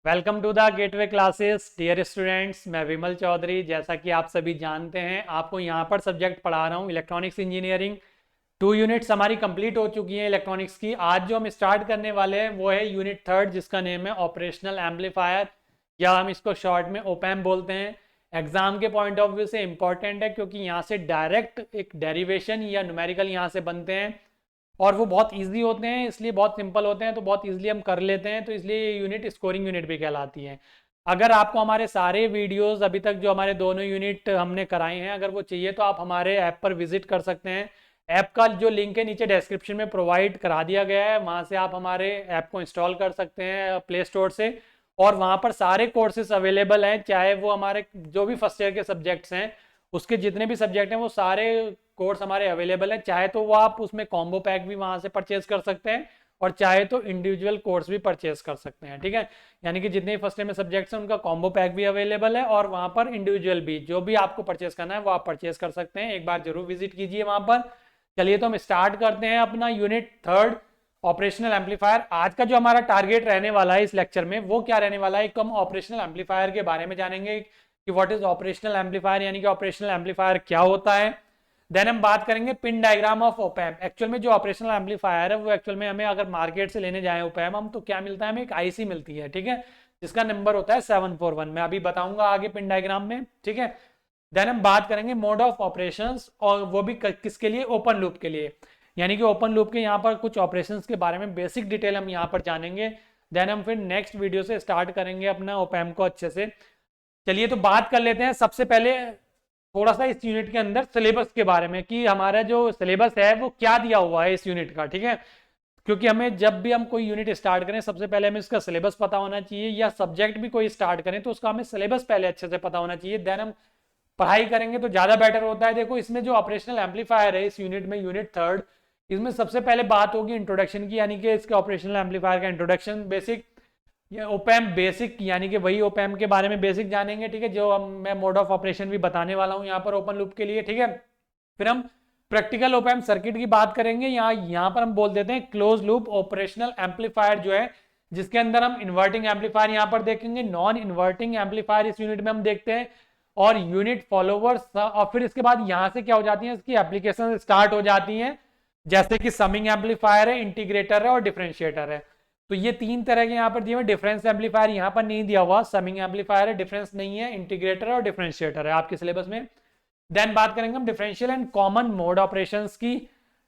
Welcome to the gateway classes dear students. मैं विमल चौधरी। जैसा कि आप सभी जानते हैं, आपको यहाँ पर सब्जेक्ट पढ़ा रहा हूँ इलेक्ट्रॉनिक्स इंजीनियरिंग। 2 यूनिट्स हमारी कंप्लीट हो चुकी हैं इलेक्ट्रॉनिक्स की। आज जो हम स्टार्ट करने वाले हैं वो है यूनिट थर्ड, जिसका नेम है ऑपरेशनल एम्पलीफायर, या हम इसको शॉर्ट में ओपैम बोलते हैं। एग्जाम के पॉइंट ऑफ व्यू से इंपॉर्टेंट है क्योंकि यहाँ से डायरेक्ट एक डेरिवेशन या न्यूमेरिकल यहाँ से बनते हैं और वो बहुत इजी होते हैं, इसलिए बहुत सिंपल होते हैं, तो बहुत इजीली हम कर लेते हैं। तो इसलिए ये यूनिट स्कोरिंग यूनिट भी कहलाती है। अगर आपको हमारे सारे वीडियोस अभी तक जो हमारे दोनों यूनिट हमने कराए हैं अगर वो चाहिए तो आप हमारे ऐप पर विजिट कर सकते हैं। ऐप का जो लिंक है नीचे डिस्क्रिप्शन में प्रोवाइड करा दिया गया है, वहाँ से आप हमारे ऐप को इंस्टॉल कर सकते हैं प्ले स्टोर से। और वहाँ पर सारे कोर्सेज अवेलेबल हैं, चाहे वो हमारे जो भी फर्स्ट ईयर के सब्जेक्ट्स हैं उसके जितने भी सब्जेक्ट हैं वो सारे कोर्स हमारे अवेलेबल हैं। चाहे तो वो आप उसमें कॉम्बो पैक भी वहाँ से परचेज कर सकते हैं और चाहे तो इंडिविजुअल कोर्स भी परचेज कर सकते हैं। ठीक है, यानी कि जितने फर्स्ट ईयर में सब्जेक्ट्स हैं उनका कॉम्बो पैक भी अवेलेबल है और वहाँ पर इंडिविजुअल भी जो भी आपको परचेज करना है वो आप परचेज कर सकते हैं। एक बार जरूर विजिट कीजिए वहाँ पर। चलिए तो हम स्टार्ट करते हैं अपना यूनिट थर्ड ऑपरेशनल एम्पलीफायर। आज का जो हमारा टारगेट रहने वाला है इस लेक्चर में वो क्या रहने वाला है, एक हम ऑपरेशनल एम्पलीफायर के बारे में जानेंगे कि व्हाट इज ऑपरेशनल एम्पलीफायर, यानी कि ऑपरेशनल एम्पलीफायर क्या होता है। देन हम बात करेंगे pin diagram of op-amp. Actual में जो ऑपरेशनल एम्पलीफायर है वो एक्चुअल में हमें अगर मार्केट से लेने जाए ओपैम्प हम, तो क्या मिलता है, हमें एक आईसी मिलती है। ठीक है, जिसका नंबर होता है 741। मैं अभी बताऊंगा आगे पिन डायग्राम में। ठीक है, देन हम बात करेंगे मोड ऑफ ऑपरेशंस, और वो भी किसके लिए, ओपन लूप के लिए। यानी कि ओपन लूप के यहाँ पर कुछ ऑपरेशंस के बारे में बेसिक डिटेल हम यहाँ पर जानेंगे। देन हम फिर नेक्स्ट वीडियो से स्टार्ट करेंगे अपना ओपैम्प को अच्छे से। चलिए तो बात कर लेते हैं सबसे पहले थोड़ा सा इस यूनिट के अंदर सिलेबस के बारे में कि हमारा जो सिलेबस है वो क्या दिया हुआ है इस यूनिट का। ठीक है, क्योंकि हमें जब भी हम कोई यूनिट स्टार्ट करें सबसे पहले हमें इसका सिलेबस पता होना चाहिए, या सब्जेक्ट भी कोई स्टार्ट करें तो उसका हमें सिलेबस पहले अच्छे से पता होना चाहिए। देन हम पढ़ाई करेंगे तो ज़्यादा बेटर होता है। देखो इसमें जो ऑपरेशनल एम्पलीफायर है इस यूनिट में, यूनिट थर्ड, इसमें सबसे पहले बात होगी इंट्रोडक्शन की, यानी कि इसके ऑपरेशनल एम्पलीफायर का इंट्रोडक्शन, बेसिक, ये ओपैम्प बेसिक, यानी कि वही ओपैम्प के बारे में बेसिक जानेंगे। ठीक है, जो मैं मोड ऑफ ऑपरेशन भी बताने वाला हूँ यहाँ पर ओपन लूप के लिए। ठीक है, फिर हम प्रैक्टिकल ओपैम्प सर्किट की बात करेंगे। यहाँ पर हम बोल देते हैं क्लोज लूप ऑपरेशनल एम्पलीफायर जो है, जिसके अंदर हम इन्वर्टिंग एम्पलीफायर यहाँ पर देखेंगे, नॉन इन्वर्टिंग एम्पलीफायर इस यूनिट में हम देखते हैं, और यूनिट फॉलोवर्स। और फिर इसके बाद यहाँ से क्या हो जाती है, इसकी एप्लीकेशन स्टार्ट हो जाती हैं, जैसे कि समिंग एम्पलीफायर है, इंटीग्रेटर है और डिफरेंशिएटर है। तो ये तीन तरह के यहाँ पर दिए हुए। डिफरेंस एम्पलीफायर यहाँ पर नहीं दिया हुआ, समिंग एम्पलीफायर है, डिफरेंस नहीं है, इंटीग्रेटर और डिफरेंशिएटर है आपके सिलेबस में। देन बात करेंगे हम differential and common mode operations की,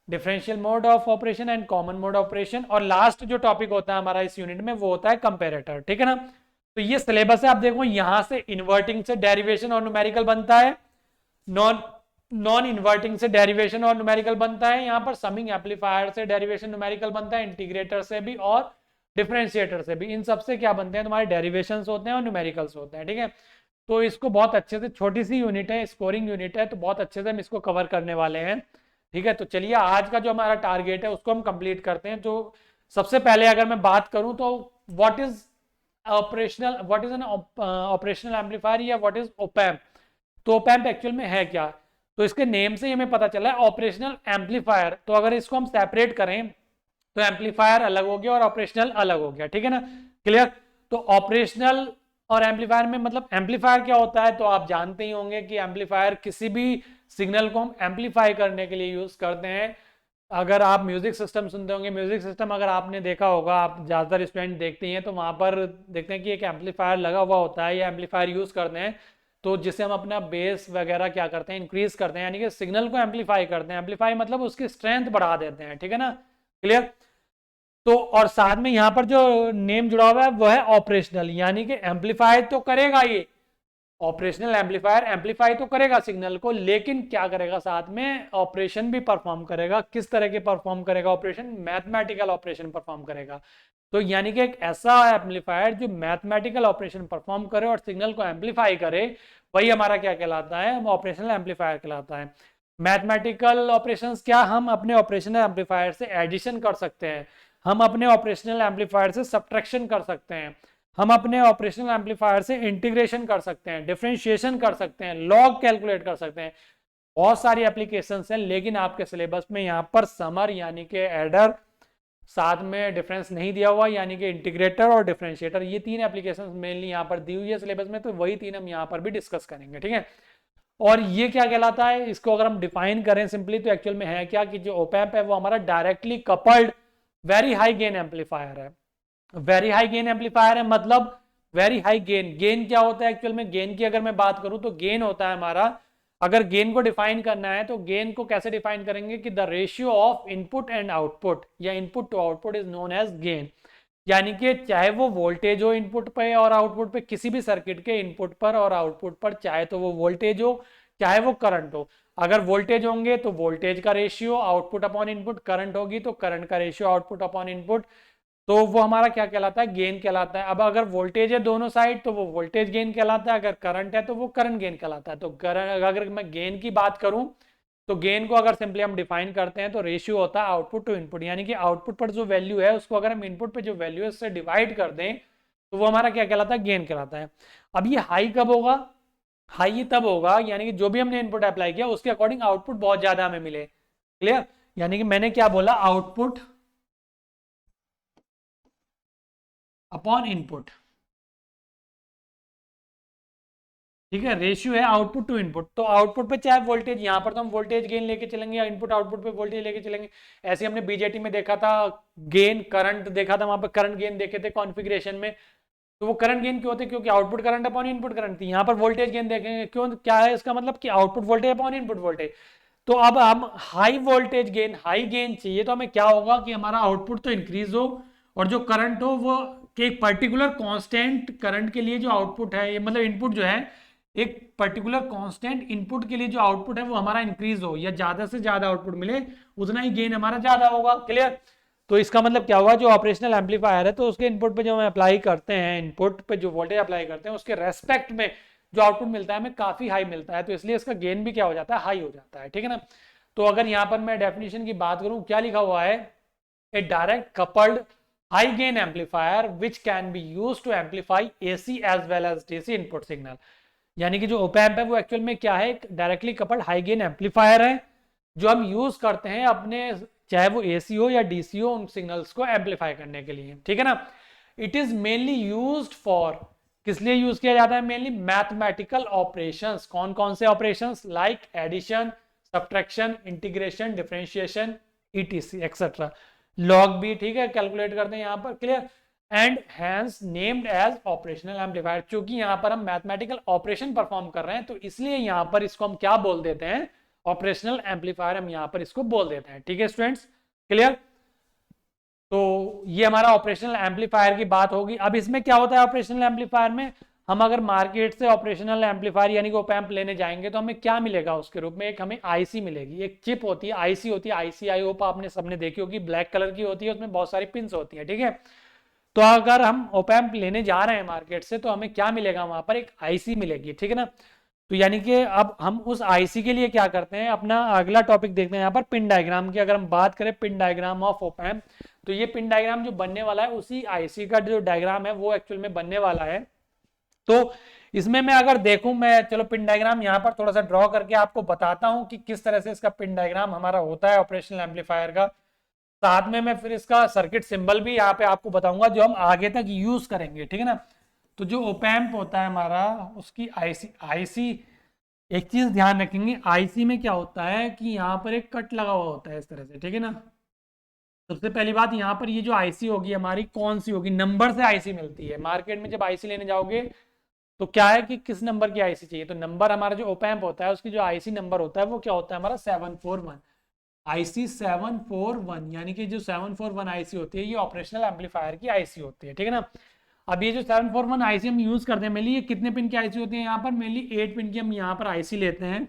differential mode of operation and common mode operation. और लास्ट जो टॉपिक होता है हमारा इस यूनिट में वो होता है कंपेरेटर। ठीक है ना, तो ये सिलेबस है। आप देखो यहाँ से इन्वर्टिंग से डेरिवेशन और न्यूमेरिकल बनता है, नॉन नॉन इन्वर्टिंग से डेरिवेशन और न्यूमेरिकल बनता है, यहाँ पर समिंग एम्पलीफायर से डेरिवेशन न्यूमेरिकल बनता है, इंटीग्रेटर से भी और डिफरेंशिएटर से भी। इन सबसे क्या बनते हैं, तुम्हारे डेरिवेशंस होते हैं और न्यूमेरिकल्स होते हैं। ठीक है, तो इसको बहुत अच्छे से, छोटी सी यूनिट है, स्कोरिंग यूनिट है, तो बहुत अच्छे से हम इसको कवर करने वाले हैं। ठीक है, तो चलिए आज का जो हमारा टारगेट है उसको हम कंप्लीट करते हैं। तो सबसे पहले अगर मैं बात करूं तो what is an operational amplifier या व्हाट इज ओपैम्प। तो ओपैम्प एक्चुअल में है क्या, तो इसके नेम से ही हमें पता चला है ऑपरेशनल एम्पलीफायर। तो अगर इसको हम सेपरेट करें तो एम्पलीफायर अलग हो गया और ऑपरेशनल अलग हो गया। ठीक है ना, क्लियर। तो ऑपरेशनल और एम्पलीफायर में मतलब, एम्पलीफायर क्या होता है तो आप जानते ही होंगे कि एम्पलीफायर किसी भी सिग्नल को हम एम्पलीफाई करने के लिए यूज करते हैं। अगर आप म्यूजिक सिस्टम सुनते होंगे, म्यूजिक सिस्टम अगर आपने देखा होगा, आप ज़्यादातर स्टूडेंट देखते हैं तो वहाँ पर देखते हैं कि एक एम्पलीफायर लगा हुआ होता है या एम्पलीफायर यूज करते हैं, तो जिससे हम अपना बेस वगैरह क्या करते हैं, इंक्रीज करते हैं, यानी कि सिग्नल को एम्पलीफाई करते हैं। एम्पलीफाई मतलब उसकी स्ट्रेंथ बढ़ा देते हैं। ठीक है ना, क्लियर। तो और साथ में यहाँ पर जो नेम जुड़ा हुआ है वो है ऑपरेशनल, यानी कि एम्पलीफाई तो करेगा ये ऑपरेशनल एम्पलीफायर, एम्पलीफाई तो करेगा सिग्नल को, लेकिन क्या करेगा, साथ में ऑपरेशन भी परफॉर्म करेगा। किस तरह के परफॉर्म करेगा ऑपरेशन, मैथमेटिकल ऑपरेशन परफॉर्म करेगा। तो यानी कि एक ऐसा एम्पलीफायर जो मैथमेटिकल ऑपरेशन परफॉर्म करे और सिग्नल को एम्पलीफाई करे, वही हमारा क्या कहलाता है, ऑपरेशनल एम्पलीफायर कहलाता है। मैथमेटिकल ऑपरेशंस क्या, हम अपने ऑपरेशनल एम्पलीफायर से एडिशन कर सकते हैं, हम अपने ऑपरेशनल एम्पलीफायर से सब्ट्रैक्शन कर सकते हैं, हम अपने ऑपरेशनल एम्पलीफायर से इंटीग्रेशन कर सकते हैं, डिफरेंशिएशन कर सकते हैं, लॉग कैलकुलेट कर सकते हैं। बहुत सारी एप्लीकेशंस हैं, लेकिन आपके सिलेबस में यहाँ पर समर यानी कि एडर साथ में डिफरेंस नहीं दिया हुआ, यानी कि इंटीग्रेटर और डिफरेंशिएटर, ये तीन एप्लीकेशन मेनली यहाँ पर दी हुई है सिलेबस में, तो वही तीन हम यहाँ पर भी डिस्कस करेंगे, ठीक है। और ये क्या कहलाता है, इसको अगर हम डिफाइन करें सिंपली तो एक्चुअल में है क्या कि जो ओपैम्प है वो हमारा directly coupled very high gain amplifier है। वेरी हाई गेन एम्पलीफायर है मतलब वेरी हाई गेन। गेन क्या होता है एक्चुअल में, गेन की अगर मैं बात करूं तो गेन होता है हमारा, अगर गेन को डिफाइन करना है तो गेन को कैसे डिफाइन करेंगे कि the ratio of input and output या input to output is known as gain. यानी कि चाहे वो वोल्टेज हो इनपुट पे और आउटपुट पे, किसी भी सर्किट के इनपुट पर और आउटपुट पर, चाहे तो वो वोल्टेज हो चाहे वो करंट हो, अगर वोल्टेज होंगे तो वोल्टेज का ratio output upon input, current होगी तो करंट का रेशियो आउटपुट अपॉन इनपुट, तो वो हमारा क्या कहलाता है, गेन कहलाता है। अब अगर वोल्टेज है दोनों साइड तो वो वोल्टेज गेन कहलाता है, अगर करंट है तो वो करंट गेन कहलाता है। तो अगर मैं गेन की बात करूं तो गेन को अगर सिंपली हम डिफाइन करते हैं तो रेशियो होता है आउटपुट टू इनपुट, यानी कि आउटपुट पर जो वैल्यू है उसको अगर हम इनपुट पे जो वैल्यू है उससे डिवाइड कर दें तो वो हमारा क्या कहलाता है, गेन कहलाता है। अब ये हाई कब होगा, हाई तब होगा यानी कि जो भी हमने इनपुट अप्लाई किया उसके अकॉर्डिंग आउटपुट बहुत ज्यादा हमें मिले। क्लियर, यानी कि मैंने क्या बोला, आउटपुट अपॉन इनपुट, ठीक है, रेशियो है आउटपुट टू इनपुट। तो आउटपुट पे चाहे वोल्टेज, यहाँ पर तो हम वोल्टेज गेन लेके चलेंगे या इनपुट आउटपुट पे वोल्टेज लेके चलेंगे। ऐसे हमने बीजेटी में देखा था, गेन करंट देखा था, वहां पर करंट गेन देखे थे कॉन्फ़िगरेशन में। तो वो करंट गेन क्यों होते, क्योंकि output current upon input current थी। यहाँ पर वोल्टेज गेन देखेंगे क्यों, क्या है इसका मतलब कि output voltage upon input voltage. तो अब हम high voltage gain, high gain चाहिए तो हमें क्या होगा कि हमारा आउटपुट तो इंक्रीज हो और जो करंट हो वो कि एक पर्टिकुलर कांस्टेंट करंट के लिए जो आउटपुट है, ये मतलब इनपुट जो है, एक पर्टिकुलर कांस्टेंट इनपुट के लिए जो आउटपुट है वो हमारा इंक्रीज हो, या ज्यादा से ज्यादा आउटपुट मिले उतना ही गेन हमारा ज्यादा होगा। क्लियर, तो इसका मतलब क्या हुआ, जो ऑपरेशनल एम्पलीफायर है तो उसके इनपुट पे जो हम अप्लाई करते हैं, इनपुट पे जो वोल्टेज अप्लाई करते हैं उसके रेस्पेक्ट में जो आउटपुट मिलता है हमें काफी हाई मिलता है, तो इसलिए इसका गेन भी क्या हो जाता है, हाई हो जाता है, ठीक है ना। तो अगर यहाँ पर मैं डेफिनेशन की बात करूं, क्या लिखा हुआ है, a direct coupled high gain amplifier which can be use to amplify AC as well as DC input signal. यानी कि जो ओपैम्प है वो एक्चुअल में क्या है, directly coupled high gain amplifier है जो हम यूज करते हैं अपने, चाहे वो AC हो या DC हो, उन सिग्नल्स को एम्पलीफाई करने के लिए, ठीक है ना। It is mainly used for, किस लिए यूज किया जाता है, मेनली मैथमेटिकल ऑपरेशंस। कौन कौन से operations, like addition, subtraction, integration, differentiation, ETC etcetera. Log भी, ठीक है, कैलकुलेट करते हैं यहाँ पर। Clear, and hence named as operational amplifier. क्योंकि यहाँ पर हम मैथमेटिकल ऑपरेशन परफॉर्म कर रहे हैं तो इसलिए यहाँ पर इसको हम क्या बोल देते हैं, ऑपरेशनल एम्पलीफायर हम यहाँ पर इसको बोल देते हैं, ठीक है स्टूडेंट्स। क्लियर, तो ये हमारा ऑपरेशनल एम्पलीफायर की बात होगी। अब इसमें क्या होता है ऑपरेशनल एम्पलीफायर में, हम अगर मार्केट से ऑपरेशनल एम्पलीफायर यानी कि ओपैम्प लेने जाएंगे तो हमें क्या मिलेगा उसके रूप में, एक हमें आईसी मिलेगी, एक चिप होती है, आईसी होती है, आईसी आई होप आपने सबने देखी होगी, ब्लैक कलर की होती है, उसमें बहुत सारी पिंस होती है, ठीक है। तो अगर हम ओपैम्प लेने जा रहे हैं मार्केट से तो हमें क्या मिलेगा, वहां पर एक आईसी मिलेगी, ठीक है ना। तो यानी कि अब हम उस आईसी के लिए क्या करते हैं, अपना अगला टॉपिक देखते हैं यहाँ पर पिन डायग्राम की। अगर हम बात करें पिन डायग्राम ऑफ ओपैम्प, तो ये पिन डायग्राम जो बनने वाला है उसी आईसी का जो डायग्राम है वो एक्चुअल में बनने वाला है। तो इसमें मैं अगर देखूं, मैं चलो पिन डायग्राम यहाँ पर थोड़ा सा ड्रॉ करके आपको बताता हूं कि किस तरह से इसका पिन डायग्राम हमारा होता है ऑपरेशनल एम्पलीफायर का। साथ में मैं फिर इसका सर्किट सिंबल भी यहाँ पे आपको बताऊंगा जो हम आगे तक यूज करेंगे, ठीक है ना। तो जो ओपैम्प होता है हमारा, उसकी आईसी, आईसी एक चीज ध्यान रखेंगे, आईसी में क्या होता है कि यहाँ पर एक कट लगा हुआ होता है इस तरह से, ठीक है ना। सबसे पहली बात, यहाँ पर ये जो आईसी होगी हमारी कौन सी होगी, नंबर से आईसी मिलती है मार्केट में। जब आईसी लेने जाओगे तो क्या है कि किस नंबर की आईसी चाहिए, तो नंबर हमारा जो ओपैम्प होता है उसकी जो आईसी नंबर होता है वो क्या होता है हमारा 741, आईसी 741। यानी कि जो 741 आईसी होती है ये ऑपरेशनल एम्पलीफायर की आईसी होती है, ठीक है ना। अब ये जो 741 आईसी हम यूज करते हैं, मेनली ये कितने पिन की आईसी होती है, यहाँ पर मेनली 8 पिन की हम यहाँ पर आईसी लेते हैं।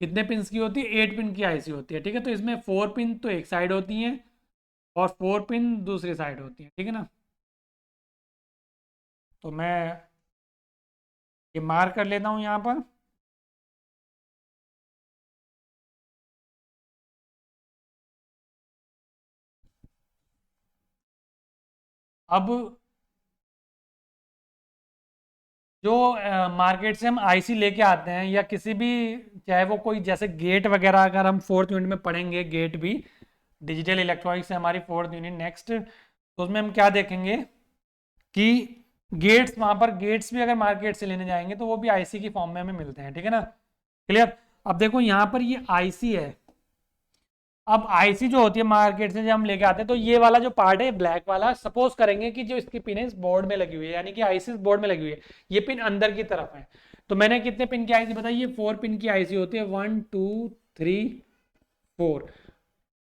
कितने पिन की होती है, 8 पिन की आईसी होती है, ठीक है। तो इसमें 4 पिन तो एक साइड होती हैं और 4 पिन दूसरी साइड होती है, ठीक है ना। तो मैं ये मार्क कर लेता हूँ यहाँ पर। अब जो मार्केट से हम आईसी लेके आते हैं या किसी भी, चाहे वो कोई जैसे गेट वगैरह, अगर हम 4th यूनिट में पढ़ेंगे गेट भी, डिजिटल इलेक्ट्रॉनिक्स है हमारी 4th यूनिट। नेक्स्ट तो उसमें हम क्या देखेंगे कि गेट्स, वहां पर गेट्स भी अगर मार्केट से लेने जाएंगे तो वो भी आईसी की फॉर्म में हमें मिलते हैं, ठीक है ना, क्लियर। अब देखो यहाँ पर ये आईसी है। अब आईसी जो होती है मार्केट से जब हम लेके आते हैं तो ये वाला जो पार्ट है ब्लैक वाला, सपोज करेंगे कि जो इसकी पिन है इस बोर्ड में लगी हुई है, यानी कि आईसी इस बोर्ड में लगी हुई है, ये पिन अंदर की तरफ है। तो मैंने कितने पिन की आईसी बताई, ये 4 पिन की आईसी होती है, 1 2 3 4।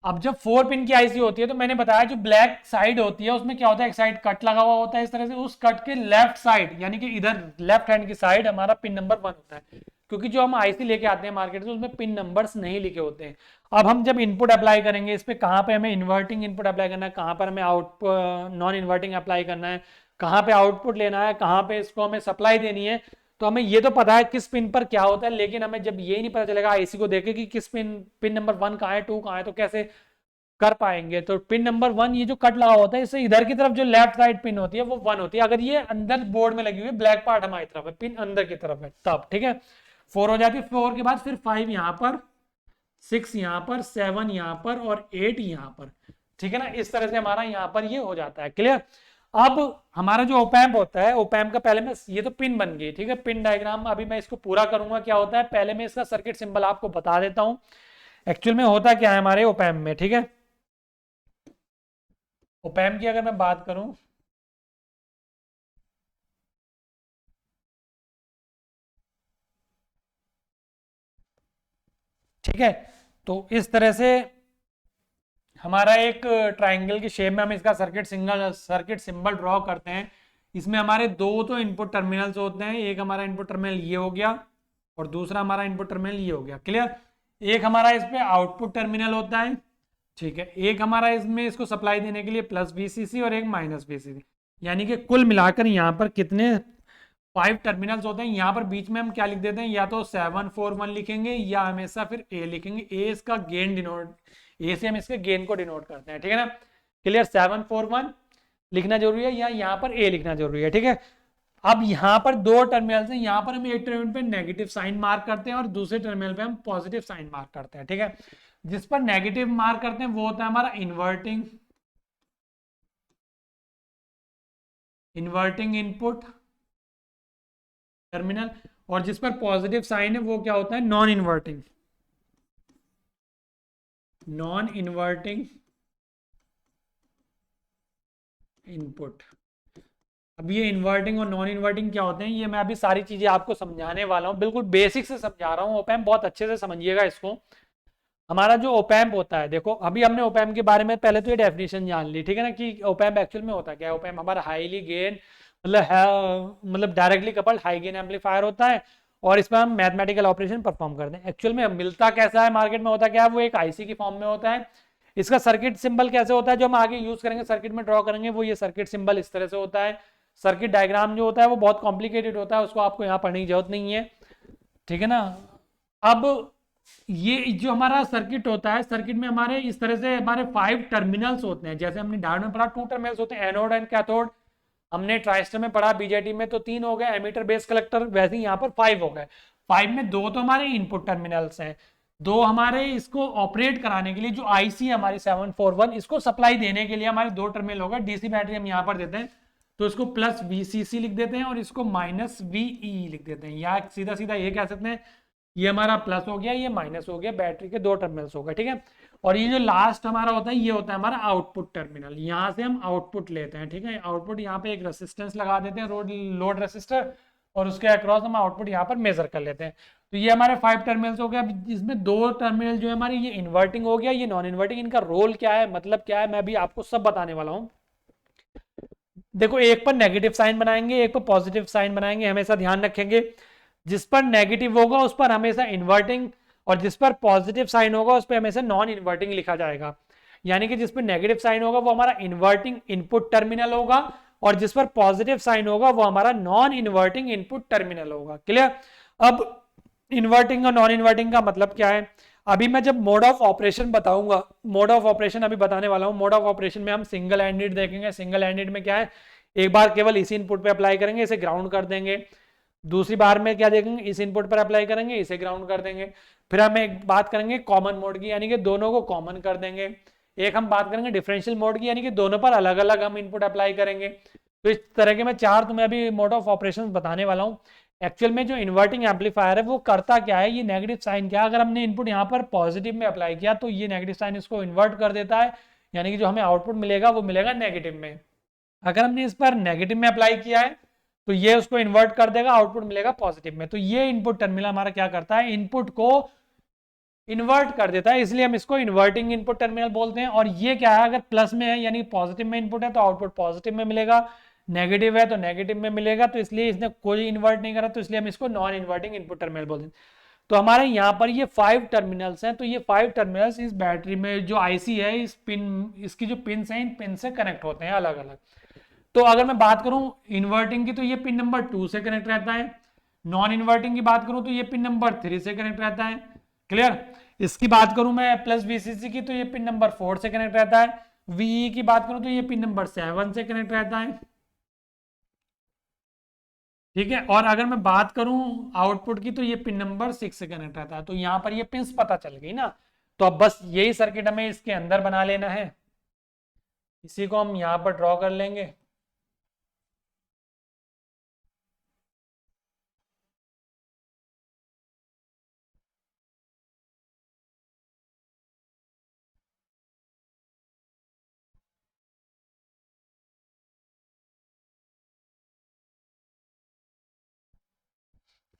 अब जब 4 पिन की आईसी होती है तो मैंने बताया जो ब्लैक साइड होती है उसमें क्या होता है, एक साइड कट लगा हुआ होता है इस तरह से, उस कट के लेफ्ट साइड यानी कि इधर लेफ्ट हैंड की साइड हमारा पिन नंबर 1 होता है। क्योंकि जो हम आईसी लेके आते हैं मार्केट से उसमें पिन नंबर्स नहीं लिखे होते हैं। अब हम जब इनपुट अप्लाई करेंगे इस पे, कहाँ पे हमें इन्वर्टिंग इनपुट अप्लाई करना है, कहाँ पर हमें आउटपुट नॉन इन्वर्टिंग अप्लाई करना है, कहाँ पे आउटपुट लेना है, कहाँ पे इसको हमें सप्लाई देनी है, तो हमें ये तो पता है किस पिन पर क्या होता है, लेकिन हमें जब ये नहीं पता चलेगा आईसी को देखे कि किस पिन नंबर 1 कहाँ है, 2 कहाँ है, तो कैसे कर पाएंगे। तो पिन नंबर 1 ये जो कट लगा होता है इससे इधर की तरफ जो लेफ्ट साइड पिन होती है वो 1 होती है, अगर ये अंदर बोर्ड में लगी हुई है, ब्लैक पार्ट हमारी तरफ है, पिन अंदर की तरफ है तब, ठीक है। 4 हो जाती है, 4 के बाद फिर 5 यहाँ पर, 6 यहाँ पर, 7 यहाँ पर और 8 यहाँ पर, ठीक है ना। इस तरह से हमारा यहाँ पर ये हो जाता है, क्लियर। अब हमारा जो ओपैम्प होता है, ओपैम्प का पहले मैं, ये तो पिन बन गई, ठीक है, पिन डायग्राम अभी मैं इसको पूरा करूंगा क्या होता है, पहले मैं इसका सर्किट सिंबल आपको बता देता हूं एक्चुअल में होता क्या है हमारे ओपैम्प में, ठीक है। ओपैम्प की अगर मैं बात करूं, ठीक है, तो इस तरह से हमारा एक ट्राइंगल की शेप में हम इसका सर्किट सिंबल ड्रॉ करते हैं। इसमें हमारे दो तो इनपुट टर्मिनल्स होते हैं, एक हमारा इनपुट टर्मिनल ये हो गया और दूसरा हमारा इनपुट टर्मिनल ये हो गया, क्लियर। एक हमारा इस पे आउटपुट टर्मिनल होता है, ठीक है, एक हमारा इसमें इसको सप्लाई देने के लिए प्लस VCC और एक माइनस VCC, यानी कि कुल मिलाकर यहाँ पर कितने 5 टर्मिनल्स होते हैं। यहाँ पर बीच में हम क्या लिख देते हैं, या तो 741 लिखेंगे या हमेशा फिर ए लिखेंगे, ए इसका गेन डिनोट, ए से हम इसके गेन को डिनोट करते हैं, ठीक है ना, क्लियर। 741 लिखना जरूरी है या यहाँ पर ए लिखना जरूरी है, ठीक है। अब यहाँ पर दो टर्मिनल्स हैं, यहाँ पर हम एक टर्मिनल पे नेगेटिव साइन मार्क करते हैं और दूसरे टर्मिनल पे हम पॉजिटिव साइन मार्क करते हैं, ठीक है। जिस पर नेगेटिव मार्क करते हैं वो होता है हमारा इन्वर्टिंग इनपुट टर्मिनल, और जिस पर पॉजिटिव साइन है वो क्या होता है, नॉन इन्वर्टिंग इनपुट। अब ये इन्वर्टिंग और नॉन इन्वर्टिंग क्या होते हैं, ये मैं अभी सारी चीजें आपको समझाने वाला हूँ, बिल्कुल बेसिक से समझा रहा हूँ। ओपैम्प बहुत अच्छे से समझिएगा इसको। हमारा जो ओपैम्प होता है, देखो अभी हमने ओपैम्प के बारे में पहले तो ये डेफिनेशन जान ली, ठीक है ना, कि ओपैम्प एक्चुअल में होता क्या है। ओपैम्प हमारा हाईली गेन मतलब है, मतलब directly coupled high gain amplifier होता है और इसमें हम मैथमेटिकल ऑपरेशन परफॉर्म करते हैं। एक्चुअल में मिलता कैसा है मार्केट में, होता क्या है, वो एक आईसी की फॉर्म में होता है। इसका सर्किट सिंबल कैसे होता है, जो हम आगे यूज करेंगे सर्किट में ड्रॉ करेंगे, वो ये सर्किट सिंबल इस तरह से होता है। सर्किट डायग्राम जो होता है वो बहुत कॉम्प्लिकेटेड होता है, उसको आपको यहाँ पढ़ने की जरूरत नहीं है, ठीक है ना। अब ये जो हमारा सर्किट होता है, सर्किट में हमारे इस तरह से हमारे 5 टर्मिनल्स होते हैं, जैसे हमने डायोड में पढ़ा 2 टर्मिनल्स होते हैं, एनोड एंड कैथोड। हमने ट्रांजिस्टर में पढ़ा बीजेटी में तो 3 हो गए, एमीटर बेस कलेक्टर, वैसे ही यहाँ पर 5 हो गए। 5 में 2 तो हमारे इनपुट टर्मिनल्स हैं, 2 हमारे इसको ऑपरेट कराने के लिए जो आईसी है हमारी 741, इसको सप्लाई देने के लिए हमारे 2 टर्मिनल होगा। डीसी बैटरी हम यहाँ पर देते हैं तो इसको प्लस VCC लिख देते हैं और इसको माइनस VE लिख देते हैं, या सीधा सीधा ये कह सकते हैं ये हमारा प्लस हो गया, ये माइनस हो गया, बैटरी के 2 टर्मिनल्स हो गए, ठीक है। और ये जो लास्ट हमारा होता है ये होता है हमारा आउटपुट टर्मिनल, यहाँ से हम आउटपुट लेते हैं, ठीक है। आउटपुट यहाँ पे एक रेसिस्टेंस लगा देते हैं, लोड रेसिस्टर, और उसके अक्रॉस हम आउटपुट यहाँ पर मेजर कर लेते हैं। तो ये हमारे 5 टर्मिनल्स हो गए। अब इसमें 2 टर्मिनल जो है हमारे, ये इन्वर्टिंग हो गया, ये नॉन इन्वर्टिंग, इनका रोल क्या है, मतलब क्या है, मैं भी आपको सब बताने वाला हूँ। देखो एक पर नेगेटिव साइन बनाएंगे, एक पर पॉजिटिव साइन बनाएंगे, हमेशा ध्यान रखेंगे। जिस पर नेगेटिव होगा उस पर हमेशा इन्वर्टिंग, और जिस पर पॉजिटिव साइन होगा उस पर हमेशा नॉन इन्वर्टिंग लिखा जाएगा। यानी कि जिस पर नेगेटिव साइन होगा वो हमारा इन्वर्टिंग इनपुट टर्मिनल होगा, और जिस पर पॉजिटिव साइन होगा वो हमारा नॉन इन्वर्टिंग इनपुट टर्मिनल होगा, क्लियर। अब इन्वर्टिंग और नॉन इन्वर्टिंग का मतलब क्या है, अभी मैं जब मोड ऑफ ऑपरेशन बताऊंगा, मोड ऑफ ऑपरेशन अभी बताने वाला हूं। मोड ऑफ ऑपरेशन में हम सिंगल हैंडेड देखेंगे। सिंगल हैंडेड में क्या है, एक बार केवल इसी इनपुट पे अप्लाई करेंगे, इसे ग्राउंड कर देंगे। दूसरी बार में क्या देखेंगे, इस इनपुट पर अप्लाई करेंगे, इसे ग्राउंड कर देंगे। फिर हम एक बात करेंगे कॉमन मोड की, यानी कि दोनों को कॉमन कर देंगे। एक हम बात करेंगे डिफरेंशियल मोड की, यानी कि दोनों पर अलग अलग हम इनपुट अप्लाई करेंगे। तो इस तरह के मैं चार तुम्हें अभी मोड ऑफ ऑपरेशन बताने वाला हूँ। एक्चुअल में जो इन्वर्टिंग एम्पलीफायर है वो करता क्या है, ये नेगेटिव साइन क्या है, अगर हमने इनपुट यहाँ पर पॉजिटिव में अप्लाई किया तो ये नेगेटिव साइन इसको इन्वर्ट कर देता है, यानी कि जो हमें आउटपुट मिलेगा वो मिलेगा नेगेटिव में। अगर हमने इस पर नेगेटिव में अप्लाई किया है तो ये उसको इन्वर्ट कर देगा, आउटपुट मिलेगा पॉजिटिव में। तो ये इनपुट टर्मिनल हमारा क्या करता है, इनपुट को इन्वर्ट कर देता है, इसलिए हम इसको इन्वर्टिंग इनपुट टर्मिनल बोलते हैं। और ये क्या है, अगर प्लस में है यानी पॉजिटिव में इनपुट है तो आउटपुट पॉजिटिव में मिलेगा, नेगेटिव है तो नेगेटिव में मिलेगा, तो इसलिए इसने कोई इन्वर्ट नहीं करा, तो इसलिए हम इसको नॉन इन्वर्टिंग इनपुट टर्मिनल बोलते हैं। तो हमारे यहाँ पर ये 5 टर्मिनल्स हैं, तो ये 5 टर्मिनल्स इस बैटरी में जो आईसी है, इस पिन, इसकी जो पिन्स हैं इन पिन से कनेक्ट होते हैं अलग अलग। तो अगर मैं बात करूं इन्वर्टिंग की तो ये पिन नंबर 2 से कनेक्ट रहता है, नॉन इन्वर्टिंग की बात करूं तो ये पिन नंबर 3 से कनेक्ट रहता है। क्लियर। इसकी बात करूं मैं प्लस वीसीसी की तो ये पिन नंबर 4 से कनेक्ट रहता है। वीई की बात करूं तो ये पिन नंबर 7 से कनेक्ट रहता है। ठीक है। और अगर मैं बात करूं आउटपुट की तो ये पिन नंबर 6 से कनेक्ट रहता है। तो यहां पर ये पिंस पता चल गई ना। तो अब बस यही सर्किट हमें इसके अंदर बना लेना है, इसी को हम यहां पर ड्रॉ कर लेंगे।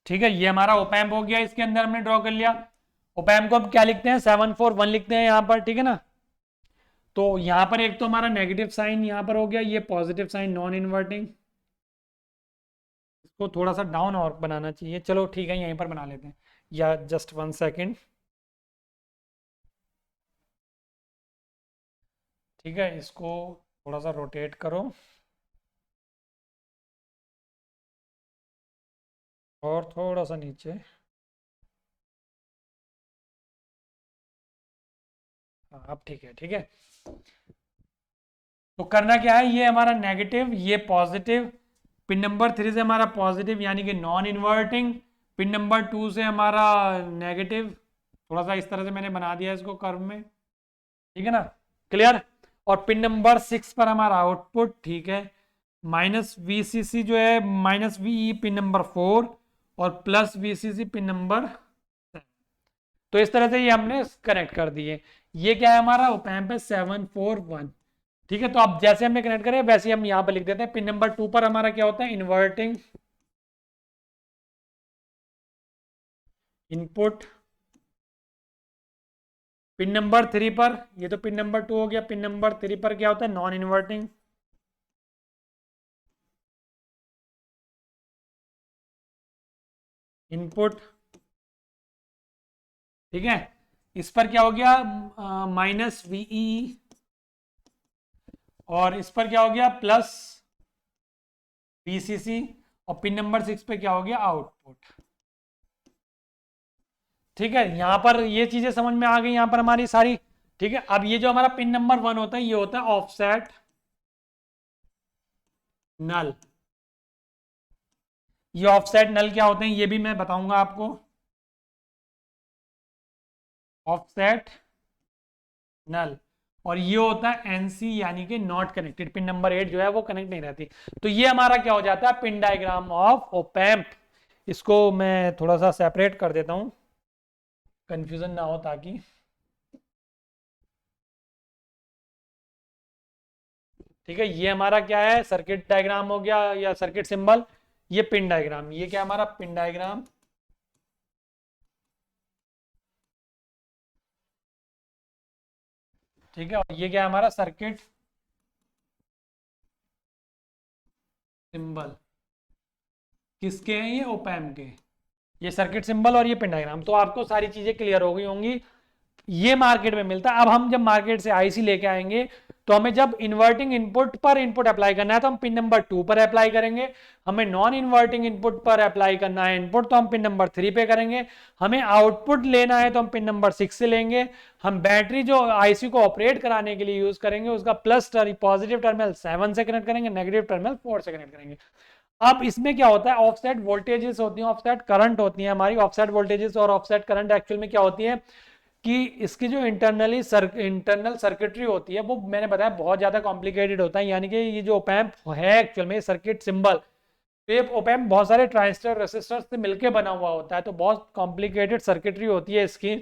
ठीक है, ये हमारा ओपैम्प हो गया, इसके अंदर हमने ड्रॉ कर लिया। ओपैम्प को अब क्या लिखते हैं, 741 लिखते हैं यहाँ पर। ठीक है ना। तो यहाँ पर एक तो हमारा नेगेटिव साइन यहाँ पर हो गया, ये पॉजिटिव साइन नॉन इन्वर्टिंग, इसको थोड़ा सा डाउन और बनाना चाहिए। चलो ठीक है, यहीं पर बना लेते हैं, या जस्ट 1 सेकेंड। ठीक है, इसको थोड़ा सा रोटेट करो और थोड़ा सा नीचे। हाँ अब ठीक है। ठीक है, तो करना क्या है, ये हमारा नेगेटिव, ये पॉजिटिव, पिन नंबर 3 से हमारा पॉजिटिव यानी कि नॉन इन्वर्टिंग, पिन नंबर 2 से हमारा नेगेटिव। थोड़ा सा इस तरह से मैंने बना दिया इसको कर्व में। ठीक है ना। क्लियर। और पिन नंबर 6 पर हमारा आउटपुट। ठीक है, माइनस वीसीसी जो है, माइनस वीई पिन नंबर 4 और प्लस वीसीसी पिन नंबर 7। तो इस तरह से ये हमने कनेक्ट कर दिए। ये क्या है हमारा ओपैम्प है 741। ठीक है, तो अब जैसे हमने कनेक्ट करें वैसे हम यहाँ पर लिख देते हैं। पिन नंबर 2 पर हमारा क्या होता है, इन्वर्टिंग इनपुट। पिन नंबर 3 पर, ये तो पिन नंबर 2 हो गया, पिन नंबर 3 पर क्या होता है, नॉन इन्वर्टिंग इनपुट। ठीक है, इस पर क्या हो गया, माइनस वीई, और इस पर क्या हो गया, प्लस वीसीसी, और पिन नंबर 6 पे क्या हो गया, आउटपुट। ठीक है, यहां पर ये चीजें समझ में आ गई यहां पर हमारी सारी। ठीक है, अब ये जो हमारा पिन नंबर 1 होता है ये होता है ऑफसेट नल। ये ऑफसेट नल क्या होते हैं ये भी मैं बताऊंगा आपको। ऑफसेट नल, और ये होता है एनसी यानी कि नॉट कनेक्टेड, पिन नंबर 8 जो है वो कनेक्ट नहीं रहती। तो ये हमारा क्या हो जाता है, पिन डायग्राम ऑफ ओपैम्प। इसको मैं थोड़ा सा सेपरेट कर देता हूं, कंफ्यूजन ना हो ताकि। ठीक है, ये हमारा क्या है, सर्किट डायग्राम हो गया या सर्किट सिंबल। ये पिन डायग्राम, ये क्या हमारा पिन डायग्राम। ठीक है, और ये क्या है हमारा सर्किट सिंबल। किसके हैं ये, ओपैम्प के। ये सर्किट सिंबल और ये पिन डायग्राम। तो आपको सारी चीजें क्लियर हो गई होंगी। ये मार्केट में मिलता है। अब हम जब मार्केट से आईसी लेके आएंगे तो हमें जब इन्वर्टिंग इनपुट पर इनपुट अप्लाई करना है तो हम पिन नंबर 2 पर अप्लाई करेंगे। हमें नॉन इन्वर्टिंग इनपुट पर अप्लाई करना है इनपुट तो हम पिन नंबर 3 पे करेंगे। हमें आउटपुट लेना है तो हम पिन नंबर 6 से लेंगे। हम बैटरी जो आईसी को ऑपरेट कराने के लिए यूज करेंगे उसका प्लस पॉजिटिव टर्मिनल 7 से कनेक्ट करेंगे, नेगेटिव टर्मिनल 4 से कनेक्ट करेंगे। अब इसमें क्या होता है, ऑफसेट वोल्टेजेस होती हैं, ऑफसेट करंट होती हैं हमारी। ऑफसेट वोल्टेजेस और ऑफसेट करंट एक्चुअल में क्या होती है, कि इसकी जो इंटरनल सर्किटरी होती है वो मैंने बताया बहुत ज़्यादा कॉम्प्लिकेटेड होता है, यानी कि ये जो ओपैम्प है एक्चुअल में सर्किट सिंबल, तो ये ओपैम्प बहुत सारे ट्रांजिस्टर रेसिस्टर से मिलके बना हुआ होता है, तो बहुत कॉम्प्लिकेटेड सर्किटरी होती है इसकी,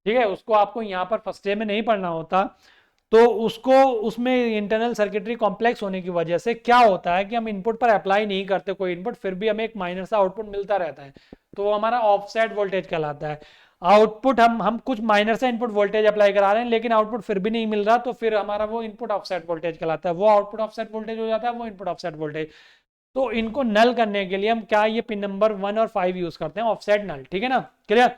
ठीक है। उसको आपको यहाँ पर फर्स्ट डे में नहीं पढ़ना होता, तो उसको उसमें इंटरनल सर्किटरी कॉम्प्लेक्स होने की वजह से क्या होता है कि हम इनपुट पर अप्लाई नहीं करते कोई इनपुट, फिर भी हमें एक माइनर सा आउटपुट मिलता रहता है, तो वो हमारा ऑफसेट वोल्टेज कहलाता है। आउटपुट हम कुछ माइनर सा इनपुट वोल्टेज अप्लाई करा रहे हैं लेकिन आउटपुट फिर भी नहीं मिल रहा, तो फिर हमारा वो इनपुट ऑफसेट वोल्टेज कहलाता है, वो आउटपुट ऑफसेट वोल्टेज हो जाता है, वो इनपुट ऑफसेट वोल्टेज। तो इनको नल करने के लिए हम क्या ये पिन नंबर 1 और 5 यूज करते हैं, ऑफसेट नल, ठीक है ना, क्लियर।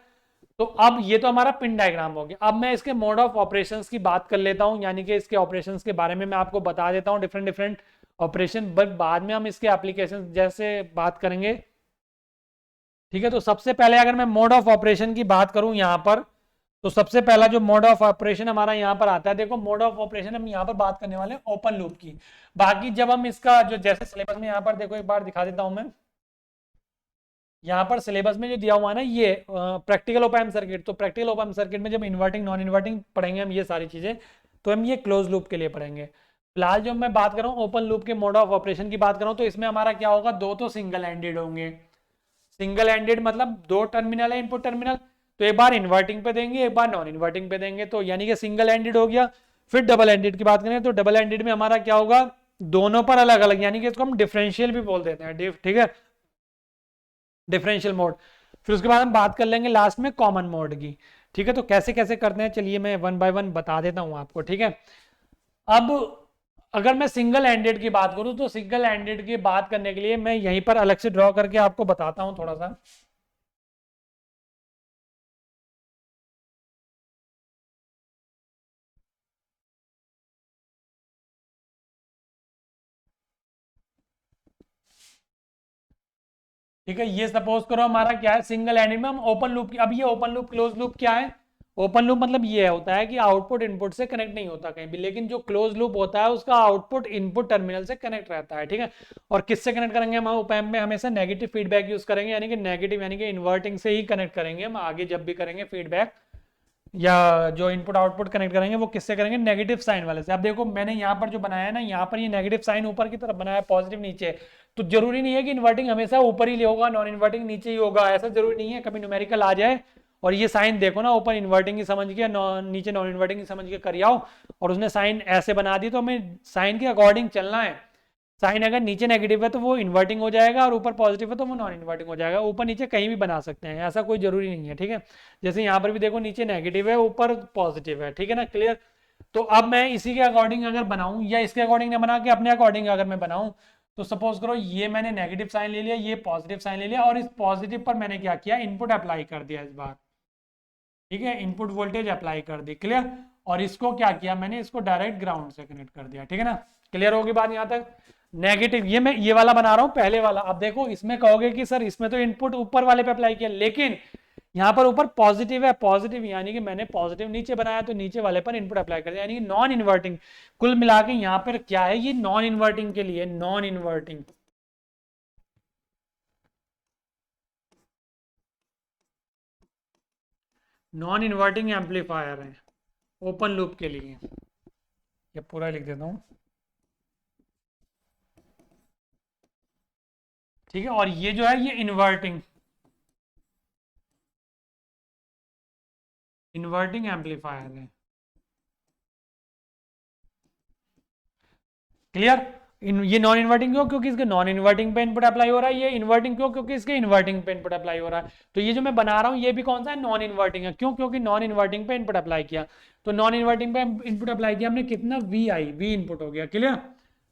तो अब ये तो हमारा पिन डायग्राम हो गया। अब मैं इसके मोड ऑफ ऑपरेशंस की बात कर लेता हूं, यानी कि इसके ऑपरेशंस के बारे में मैं आपको बता देता हूं, डिफरेंट डिफरेंट ऑपरेशन, बट बाद में हम इसके एप्लीकेशन जैसे बात करेंगे, ठीक है। तो सबसे पहले अगर मैं मोड ऑफ ऑपरेशन की बात करूं यहां पर, तो सबसे पहला जो मोड ऑफ ऑपरेशन हमारा यहाँ पर आता है, देखो मोड ऑफ ऑपरेशन हम यहाँ पर बात करने वाले हैं ओपन लूप की। बाकी जब हम इसका जो जैसे सिलेबस में यहाँ पर देखो एक बार दिखा देता हूं मैं, यहाँ पर सिलेबस में जो दिया हुआ है ना ये प्रैक्टिकल ओप एम्प सर्किट, तो प्रैक्टिकल ओप एम्प सर्किट में जब इन्वर्टिंग नॉन इन्वर्टिंग पढ़ेंगे हम ये सारी चीजें, तो हम ये क्लोज लूप के लिए पढ़ेंगे। फिलहाल जो मैं बात कर रहा हूँ ओपन लूप के मोड ऑफ ऑपरेशन की बात कर रहा हूँ, तो इसमें हमारा क्या होगा, दो तो सिंगल एंडेड होंगे। सिंगल एंडेड मतलब दो टर्मिनल है इनपुट टर्मिनल, तो एक बार इन्वर्टिंग पे देंगे एक बार नॉन इन्वर्टिंग पे देंगे, तो यानी कि सिंगल एंडेड हो गया। फिर डबल एंडेड की बात करें तो डबल एंडेड में हमारा क्या होगा, दोनों पर अलग अलग, यानी कि इसको हम डिफरेंशियल भी बोल देते हैं, ठीक है, डिफरेंशियल मोड। फिर उसके बाद हम बात कर लेंगे लास्ट में कॉमन मोड की, ठीक है। तो कैसे कैसे करते हैं चलिए मैं वन बाय वन बता देता हूं आपको, ठीक है। अब अगर मैं सिंगल एंडेड की बात करूं, तो सिंगल एंडेड की बात करने के लिए मैं यहीं पर अलग से ड्रॉ करके आपको बताता हूं थोड़ा सा। ठीक है, ये सपोज करो हमारा क्या है सिंगल एंडेड में हम ओपन लूप की, अब ये ओपन लूप क्लोज लूप क्या है, ओपन लूप मतलब ये होता है कि आउटपुट इनपुट से कनेक्ट नहीं होता कहीं भी, लेकिन जो क्लोज लूप होता है उसका आउटपुट इनपुट टर्मिनल से कनेक्ट रहता है, ठीक है। और किससे कनेक्ट करेंगे हम ओप एम्प में, हमेशा नेगेटिव फीडबैक यूज करेंगे, यानी कि नेगेटिव यानी कि इन्वर्टिंग से ही कनेक्ट करेंगे हम आगे जब भी करेंगे फीडबैक, या जो इनपुट आउटपुट कनेक्ट करेंगे वो किससे करेंगे, नेगेटिव साइन वाले से। अब देखो मैंने यहाँ पर जो बनाया है ना, यहाँ पर ये नेगेटिव साइन ऊपर की तरफ बनाया है, पॉजिटिव नीचे, तो जरूरी नहीं है कि इन्वर्टिंग हमेशा ऊपर ही होगा नॉन इन्वर्टिंग नीचे ही होगा, ऐसा जरूरी नहीं है, कभी न्यूमेरिकल आ जाए और ये साइन देखो ना ऊपर इन्वर्टिंग की समझ के नीचे नॉन इन्वर्टिंग की समझ के कर आओ, और उसने साइन ऐसे बना दी, तो हमें साइन के अकॉर्डिंग चलना है। साइन अगर नीचे नेगेटिव है तो वो इन्वर्टिंग हो जाएगा, और ऊपर पॉजिटिव है तो वो नॉन इन्वर्टिंग हो जाएगा, ऊपर नीचे कहीं भी बना सकते हैं, ऐसा कोई जरूरी नहीं है, ठीक है। जैसे यहाँ पर भी देखो नीचे नेगेटिव है ऊपर पॉजिटिव है, ठीक है ना, क्लियर। तो अब मैं इसी के अकॉर्डिंग अगर बनाऊं या इसके अकॉर्डिंग ना बना के अपने अकॉर्डिंग अगर मैं बनाऊं, तो सपोज करो ये मैंने नेगेटिव साइन ले लिया, ये पॉजिटिव साइन ले लिया, और इस पॉजिटिव पर मैंने क्या किया, इनपुट अप्लाई कर दिया इस बार, ठीक है, इनपुट वोल्टेज अप्लाई कर दी, क्लियर। और इसको क्या किया मैंने, इसको डायरेक्ट ग्राउंड से कनेक्ट कर दिया, ठीक है ना, क्लियर होगी बात यहाँ तक। नेगेटिव ये मैं ये वाला बना रहा हूं पहले वाला, अब देखो इसमें कहोगे कि सर इसमें तो इनपुट ऊपर वाले पे अप्लाई किया, लेकिन यहाँ पर ऊपर पॉजिटिव है, पॉजिटिव यानी कि मैंने पॉजिटिव नीचे बनाया तो नीचे वाले पर इनपुट अप्लाई कर दिया, यानी कि नॉन इन्वर्टिंग। कुल मिला के यहाँ पर क्या है, ये नॉन इन्वर्टिंग के लिए, non inverting, non inverting amplifier है ओपन लूप के लिए, ये पूरा लिख देता हूँ, ठीक है। और ये जो है ये इन्वर्टिंग, इन्वर्टिंग एम्पलीफायर है, क्लियर। ये नॉन इन्वर्टिंग क्यों, क्योंकि इसके नॉन इन्वर्टिंग पे इनपुट अप्लाई हो रहा है, ये इन्वर्टिंग क्यों, क्योंकि इसके इन्वर्टिंग पे इनपुट अप्लाई हो रहा है। तो ये जो मैं बना रहा हूँ ये भी कौन सा है, नॉन इन्वर्टिंग है, क्यों, क्योंकि नॉन इन्वर्टिंग पे इनपुट अप्लाई किया, तो नॉन इन्वर्टिंग पे इनपुट अप्लाई किया हमने कितना, वी इनपुट हो गया, क्लियर,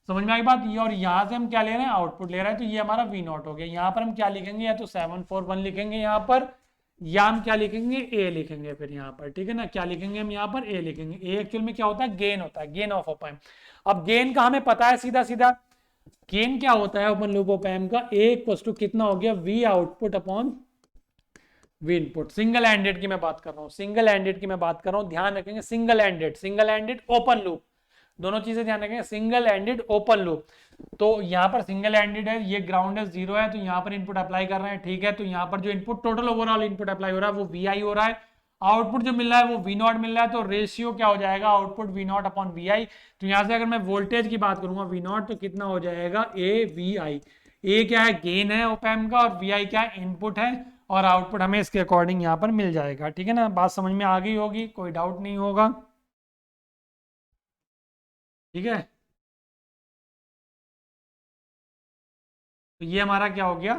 समझ में आई बात। ये और यहाँ से हम क्या ले रहे हैं, आउटपुट ले रहे हैं, तो ये हमारा वी नॉट हो गया। यहाँ पर हम क्या लिखेंगे, या तो 741 लिखेंगे यहाँ पर, या हम क्या लिखेंगे, ए लिखेंगे फिर यहाँ पर, ठीक है ना, क्या लिखेंगे हम यहाँ पर, ए लिखेंगे। ए एक्चुअल में क्या होता है, गेन होता है, गेन ऑफ ऑप एम्प। अब गेन का हमें पता है सीधा सीधा, गेन क्या होता है ओपन लूप ऑप एम्प का, ए इक्वल्स टू कितना हो गया, we output upon V input. Single ended की मैं बात कर रहा हूँ, सिंगल एंडेड की मैं बात कर रहा हूँ, ध्यान रखेंगे सिंगल एंडेड ओपन लूप, दोनों चीजें ध्यान रखेंगे, सिंगल एंडेड ओपन लूप। तो यहाँ पर सिंगल एंडेड है, ये ग्राउंड है, 0 है, तो यहाँ पर इनपुट अप्लाई कर रहे हैं, ठीक है। तो यहाँ पर जो input total overall input apply हो रहा है वो वी आई हो रहा है, आउटपुट जो मिल रहा है वो वी नॉट मिल रहा है, तो रेशियो क्या हो जाएगा, output V naught upon V I. तो यहाँ से अगर मैं वोल्टेज की बात करूंगा वी नॉट, तो कितना हो जाएगा ए वी आई। ए क्या है, गेन है ओप एम्प का, और वी आई क्या है, इनपुट है, और आउटपुट हमें इसके अकॉर्डिंग यहाँ पर मिल जाएगा। ठीक है ना, बात समझ में आ गई होगी, कोई डाउट नहीं होगा। ठीक है, तो ये हमारा क्या हो गया,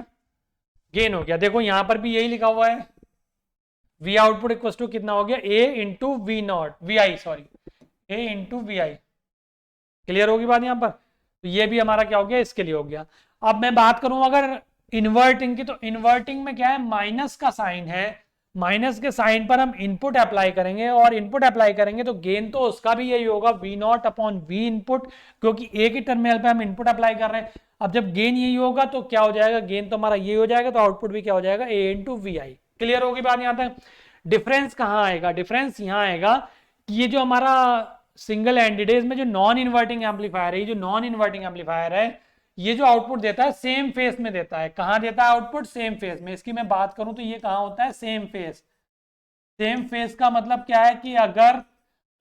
गेन हो गया। देखो यहाँ पर भी यही लिखा हुआ है, वी आउटपुट इक्वल टू कितना हो गया, A into V naught, V I sorry, A into V I. Clear होगी बात यहाँ पर, तो ये भी हमारा क्या हो गया, इसके लिए हो गया। अब मैं बात करूं अगर इन्वर्टिंग की, तो इन्वर्टिंग में क्या है, माइनस का साइन है, माइनस के साइन पर हम इनपुट अप्लाई करेंगे, और इनपुट अप्लाई करेंगे तो गेन तो उसका भी यही होगा, V naught upon V input, क्योंकि एक ही टर्मिनल पे हम इनपुट अप्लाई कर रहे हैं। अब जब गेन यही होगा तो क्या हो जाएगा, गेन तो हमारा ये हो जाएगा, तो आउटपुट भी क्या हो जाएगा, ए इंटू वी आई। क्लियर होगी बात यहाँ तक। डिफरेंस कहाँ आएगा, डिफरेंस यहाँ आएगा कि ये जो हमारा सिंगल एंडेड है, इसमें जो नॉन इन्वर्टिंग एम्पलीफायर है, ये जो नॉन इन्वर्टिंग एम्पलीफायर है, ये जो आउटपुट देता है सेम फेस में देता है। कहाँ देता है आउटपुट, सेम फेस में। इसकी मैं बात करूं तो ये कहाँ होता है, सेम फेस। सेम फेस का मतलब क्या है कि अगर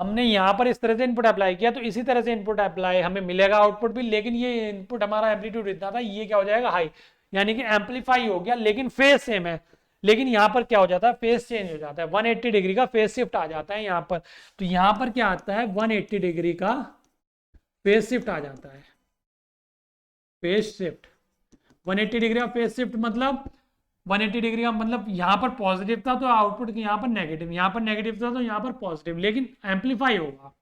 हमने यहाँ पर इस तरह से इनपुट अप्लाई किया तो इसी तरह से इनपुट अप्लाई हमें मिलेगा आउटपुट भी, लेकिन ये इनपुट हमारा एम्पलीट्यूड इतना था, ये क्या हो जाएगा, हाई, यानी कि एम्पलीफाई हो गया, लेकिन फेस सेम है। लेकिन यहाँ पर क्या हो जाता है, फेस चेंज हो जाता है, 180 डिग्री का फेस शिफ्ट आ जाता है यहाँ पर। तो यहाँ पर क्या आता है, 180 डिग्री का फेस शिफ्ट आ जाता है। फेस शिफ्ट 180 डिग्री का फेस शिफ्ट मतलब 180 डिग्री का मतलब यहाँ पर पॉजिटिव था तो आउटपुट यहाँ पर नेगेटिव, यहाँ पर नेगेटिव था तो यहाँ पर पॉजिटिव, लेकिन एम्पलीफाई होगा।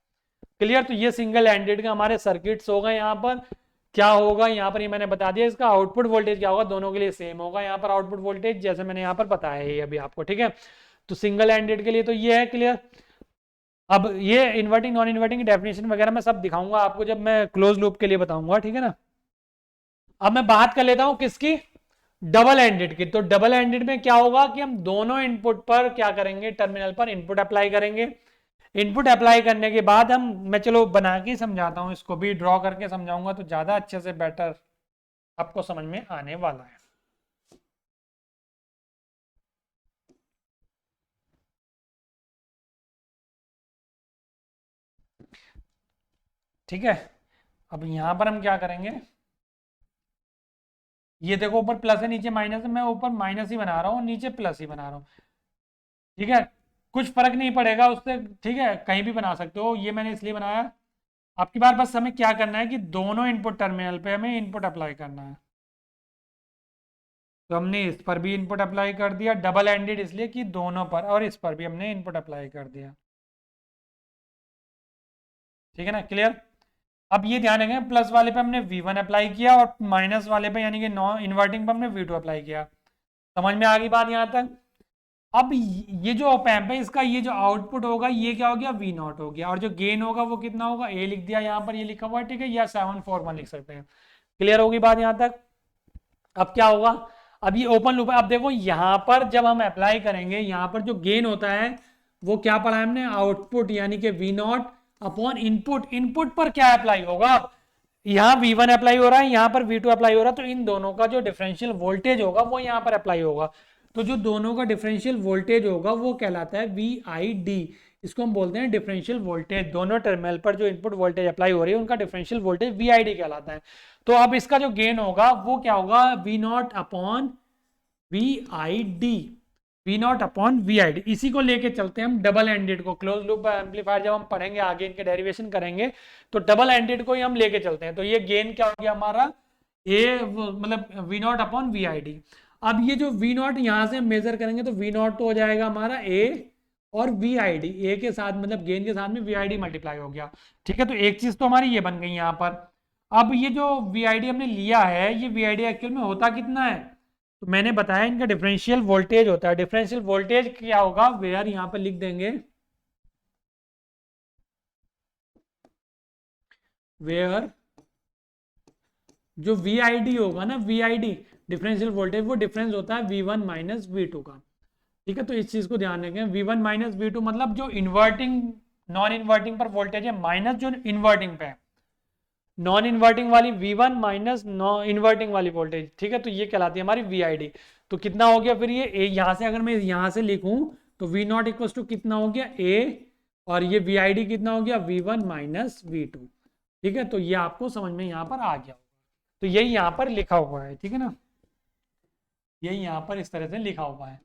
क्लियर, तो ये सिंगल एंडेड का हमारे सर्किट्स होगा। यहाँ पर क्या होगा, यहाँ पर ये मैंने बता दिया, इसका आउटपुट वोल्टेज क्या होगा, दोनों के लिए सेम होगा। यहाँ पर आउटपुट वोल्टेज जैसे मैंने यहाँ पर बताया है अभी आपको। ठीक है, तो सिंगल एंडेड के लिए तो ये है। क्लियर, अब ये इन्वर्टिंग नॉन इन्वर्टिंग की डेफिनेशन वगैरह मैं सब दिखाऊंगा आपको जब मैं क्लोज लूप के लिए बताऊंगा। ठीक है ना, अब मैं बात कर लेता हूं किसकी, डबल एंडेड की। तो डबल एंडेड में क्या होगा कि हम दोनों इनपुट पर क्या करेंगे, टर्मिनल पर इनपुट अप्लाई करेंगे। इनपुट अप्लाई करने के बाद मैं चलो बना के समझाता हूं, इसको भी ड्रॉ करके समझाऊंगा तो ज्यादा अच्छे से बेटर आपको समझ में आने वाला है। ठीक है, अब यहां पर हम क्या करेंगे, ये देखो ऊपर प्लस है नीचे माइनस है, मैं ऊपर माइनस ही बना रहा हूँ नीचे प्लस ही बना रहा हूँ। ठीक है, कुछ फर्क नहीं पड़ेगा उससे। ठीक है, कहीं भी बना सकते हो, ये मैंने इसलिए बनाया। आपकी बार बस हमें क्या करना है कि दोनों इनपुट टर्मिनल पे हमें इनपुट अप्लाई करना है। तो हमने इस पर भी इनपुट अप्लाई कर दिया, डबल एंडेड इसलिए कि दोनों पर, और इस पर भी हमने इनपुट अप्लाई कर दिया। ठीक है ना, क्लियर। अब ये ध्यान रखें, प्लस वाले पे हमने V1 अप्लाई किया और माइनस वाले पे यानी कि नॉन इन्वर्टिंग पे हमने V2 अप्लाई किया। समझ में आ गई बात यहाँ तक। अब ये जो ऑप एम्प है इसका ये जो आउटपुट होगा ये क्या हो गया, V नॉट हो गया, और जो गेन होगा वो कितना होगा, A लिख दिया यहाँ पर, ये लिखा हुआ है। ठीक है, या 741 लिख सकते हैं। क्लियर होगी बात यहाँ तक। अब क्या होगा, अब ये ओपन लूप है। अब देखो यहाँ पर जब हम अप्लाई करेंगे, यहाँ पर जो गेन होता है वो क्या पढ़ा है हमने, आउटपुट यानी कि V not upon input. Input पर क्या अप्लाई होगा, यहाँ V1 अप्लाई हो रहा है, यहाँ पर V2 अप्लाई हो रहा है, तो इन दोनों का जो डिफरेंशियल वोल्टेज होगा वो यहाँ पर अप्लाई होगा। तो जो दोनों का डिफरेंशियल वोल्टेज होगा वो कहलाता है VID। इसको हम बोलते हैं डिफरेंशियल वोल्टेज। दोनों टर्मिनल पर जो इनपुट वोल्टेज अप्लाई हो रही है उनका डिफरेंशियल वोल्टेज VID कहलाता है। तो अब इसका जो गेन होगा वो क्या होगा, V not upon VID, V not upon VID। इसी को लेके चलते हैं हम डबल एंडेड को। क्लोज लूप एम्पलीफायर जब हम पढ़ेंगे आगे इनके डेरिवेशन करेंगे तो डबल एंडेड को ही हम लेके चलते हैं। तो ये गेन क्या हो गया हमारा, ए मतलब V नॉट अपॉन VID। अब ये जो V नॉट यहाँ से मेजर करेंगे तो V नॉट तो हो जाएगा हमारा A और VID, ए के साथ मतलब गेन के साथ में VID मल्टीप्लाई हो गया। ठीक है, तो एक चीज तो हमारी ये बन गई यहाँ पर। अब ये जो VID हमने लिया है, ये VID एक्चुअल में होता कितना है, तो मैंने बताया इनका डिफरेंशियल वोल्टेज होता है। डिफरेंशियल वोल्टेज क्या होगा, वेयर यहाँ पर लिख देंगे, वेयर जो VID होगा ना, VID डिफरेंशियल वोल्टेज, वो डिफरेंस होता है V1 माइनस V2 का। ठीक है, तो इस चीज को ध्यान रखें, V1 माइनस V2 मतलब जो इन्वर्टिंग नॉन इन्वर्टिंग पर वोल्टेज है माइनस जो इन्वर्टिंग पे है, नॉन इन्वर्टिंग वाली V1 माइनस नॉन इन्वर्टिंग वाली वोल्टेज। ठीक है, तो ये कहलाती है हमारी VID। तो कितना हो गया फिर ये यहाँ से, अगर मैं यहाँ से लिखूं तो वी नॉट इक्वल टू कितना हो गया ए, और ये वी आई डी कितना हो गया V1 माइनस V2। ठीक है, तो ये आपको समझ में यहाँ पर आ गया। तो यही यहाँ पर लिखा हुआ है, ठीक है ना, यही यहाँ पर इस तरह से लिखा हुआ है।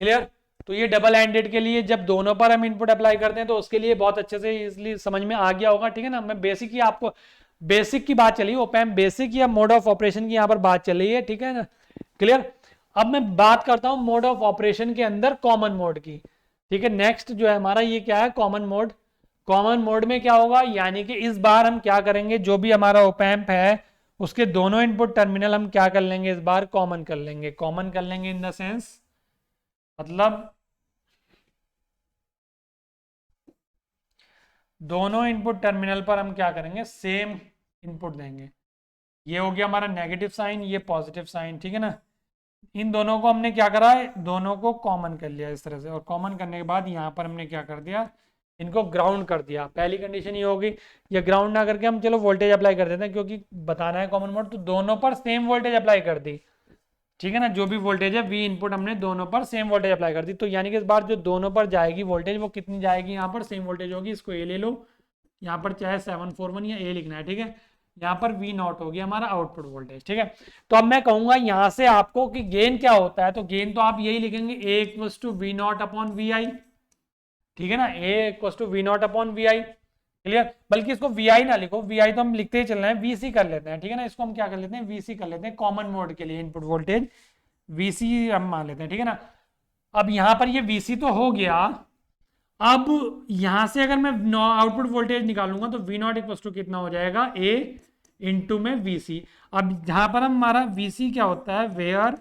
क्लियर। तो ये डबल हैंडेड के लिए जब दोनों पर हम इनपुट अप्लाई करते हैं तो उसके लिए बहुत अच्छे से इसलिए समझ में आ गया होगा। ठीक है ना, मैं बेसिक ही आपको बेसिक की बात चली, ओपैम्प बेसिक या मोड ऑफ ऑपरेशन की यहाँ पर बात चल रही है। ठीक है ना, क्लियर। अब मैं बात करता हूँ मोड ऑफ ऑपरेशन के अंदर कॉमन मोड की। ठीक है, नेक्स्ट जो है हमारा ये क्या है, कॉमन मोड। कॉमन मोड में क्या होगा, यानी कि इस बार हम क्या करेंगे, जो भी हमारा ओपैम्प है उसके दोनों इनपुट टर्मिनल हम क्या कर लेंगे, इस बार कॉमन कर लेंगे। कॉमन कर लेंगे इन द सेंस, मतलब दोनों इनपुट टर्मिनल पर हम क्या करेंगे, सेम इनपुट देंगे। ये हो गया हमारा नेगेटिव साइन, ये पॉजिटिव साइन। ठीक है ना, इन दोनों को हमने क्या करा है, दोनों को कॉमन कर लिया इस तरह से, और कॉमन करने के बाद यहाँ पर हमने क्या कर दिया, इनको ग्राउंड कर दिया। पहली कंडीशन ये होगी, ये ग्राउंड ना करके हम चलो वोल्टेज अप्लाई कर देते हैं, क्योंकि बताना है कॉमन मोड, तो दोनों पर सेम वोल्टेज अप्लाई कर दी। ठीक है ना, जो भी वोल्टेज है वी इनपुट हमने दोनों पर सेम वोल्टेज अप्लाई कर दी। तो यानी कि इस बार जो दोनों पर जाएगी वोल्टेज वो कितनी जाएगी, यहाँ पर सेम वोल्टेज होगी। इसको ए ले लो, यहाँ पर चाहे 741 या ए लिखना है। ठीक है, यहाँ पर वी नॉट होगी हमारा आउटपुट वोल्टेज। ठीक है, तो अब मैं कहूंगा यहाँ से आपको कि गेन क्या होता है, तो गेन तो आप यही लिखेंगे A equals to V naught upon V I. ठीक है ना, A equals to V naught upon V I. Clear, बल्कि इसको वी आई ना लिखो, वी आई तो हम लिखते ही चल रहे हैं, वीसी कर लेते हैं। ठीक है ना, इसको हम क्या कर लेते हैं, वीसी कर लेते हैं। कॉमन मोड के लिए इनपुट वोल्टेज वीसी हम मान लेते हैं। ठीक है ना, अब यहाँ पर ये वीसी तो हो गया। अब यहां से अगर मैं आउटपुट वोल्टेज निकालूंगा तो वी नॉट इक्वल टू कितना हो जाएगा, ए इंटू में वीसी। अब जहां पर हमारा वीसी क्या होता है, वेयर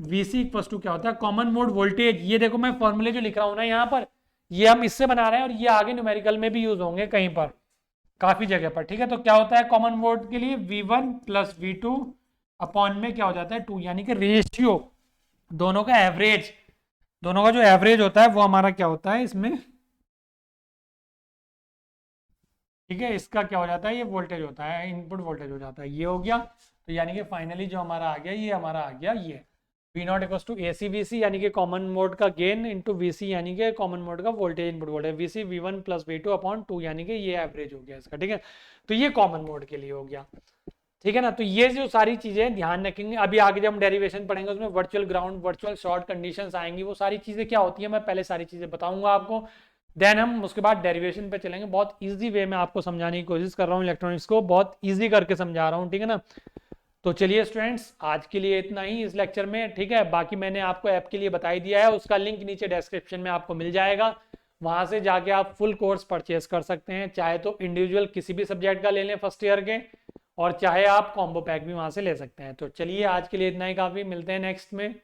वीसी इक्वल टू क्या होता है, कॉमन मोड वोल्टेज। ये देखो मैं फॉर्मूले जो लिख रहा हूं ना यहाँ पर, ये हम इससे बना रहे हैं, और ये आगे न्यूमेरिकल में भी यूज होंगे कहीं पर, काफी जगह पर। ठीक है, तो क्या होता है कॉमन मोड के लिए, V1 प्लस V2 अपॉन में क्या हो जाता है 2, यानी कि रेशियो दोनों का एवरेज, दोनों का जो एवरेज होता है वो हमारा क्या होता है इसमें। ठीक है, इसका क्या हो जाता है, ये वोल्टेज होता है, इनपुट वोल्टेज हो जाता है। ये हो गया, तो यानी कि फाइनली जो हमारा आ गया, ये हमारा आ गया ये V naught equal to A C V C, यानी कि कॉमन मोड का गेन इंटू वी सी, यानी कि कॉमन मोड का voltage input voltage, V C V1 plus V2 upon 2, यानी कि ये एवरेज हो गया इसका। ठीक है, तो ये कॉमन मोड के लिए हो गया। ठीक है ना, तो ये जो सारी चीजें ध्यान रखेंगे। अभी आगे जब हम डेरिवेशन पढ़ेंगे उसमें virtual ground, virtual short conditions आएंगी, वो सारी चीजें क्या होती है मैं पहले सारी चीजें बताऊंगा आपको, देन हम उसके बाद डेरिवेशन पे चलेंगे। बहुत इजी वे में आपको समझाने की कोशिश कर रहा हूँ, इलेक्ट्रॉनिक्स को बहुत इजी करके समझा रहा हूँ। ठीक है ना, तो चलिए स्टूडेंट्स, आज के लिए इतना ही इस लेक्चर में। ठीक है, बाकी मैंने आपको ऐप के लिए बता ही दिया है, उसका लिंक नीचे डिस्क्रिप्शन में आपको मिल जाएगा, वहां से जाके आप फुल कोर्स परचेस कर सकते हैं, चाहे तो इंडिविजुअल किसी भी सब्जेक्ट का ले लें फर्स्ट ईयर के, और चाहे आप कॉम्बो पैक भी वहां से ले सकते हैं। तो चलिए आज के लिए इतना ही काफी, मिलते हैं नेक्स्ट में।